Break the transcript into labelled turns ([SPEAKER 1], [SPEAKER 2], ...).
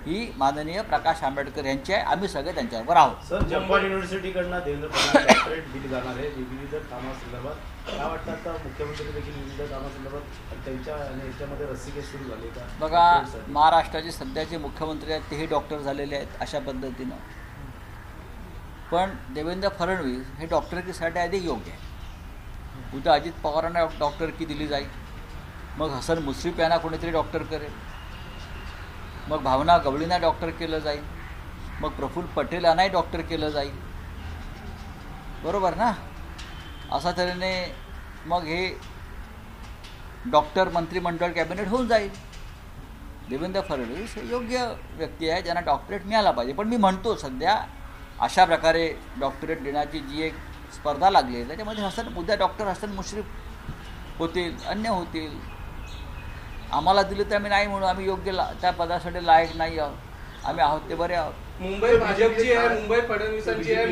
[SPEAKER 1] ही माननीय प्रकाश आंबेडकर यांची आहे. आम्ही सगळे त्यांच्याबरोबर आहोत.
[SPEAKER 2] सर, जपान युनिव्हर्सिटीकडनं देवेंद्र फडणवीस डॉक्टरेट दिली जाणार आहे विविध कामासंदर्भात. काय वाटतं आता मुख्यमंत्री देखील विविध कामासंदर्भात त्यांच्या आणि याच्यामध्ये रस्सीखेच सुरू झाली का?
[SPEAKER 1] बघा, महाराष्ट्राचे सध्याचे मुख्यमंत्री आहेत तेही डॉक्टर झालेले आहेत अशा पद्धतीनं. पण देवेंद्र फडणवीस हे डॉक्टरकीसाठी अधिक योग्य आहे. उद्या अजित पवारांना डॉक्टरकी दिली जाईल, मग हसन मुश्रीफ यांना कोणीतरी डॉक्टर करेल, मग भावना गवळींना डॉक्टर केलं जाईल, मग प्रफुल्ल पटेल यांनाही डॉक्टर केलं जाईल. बरोबर ना? अशा तऱ्हेने मग हे डॉक्टर मंत्रिमंडळ कॅबिनेट होऊन जाईल. देवेंद्र फडणवीस हे योग्य व्यक्ती आहे, ज्यांना डॉक्टरेट मिळाला पाहिजे. पण मी म्हणतो सध्या अशा प्रकारे डॉक्टरेट देण्याची जी एक स्पर्धा लागली आहे त्याच्यामध्ये उद्या डॉक्टर हसन मुश्रीफ होतील, अन्य होतील. आम्हाला दिलं तर आम्ही नाही म्हणू, आम्ही योग्य त्या पदासाठी लायक नाही आहोत, आम्ही आहोत ते बरे आहोत.
[SPEAKER 3] मुंबई भाजपची आहे, मुंबई फडणवीसांची आहे.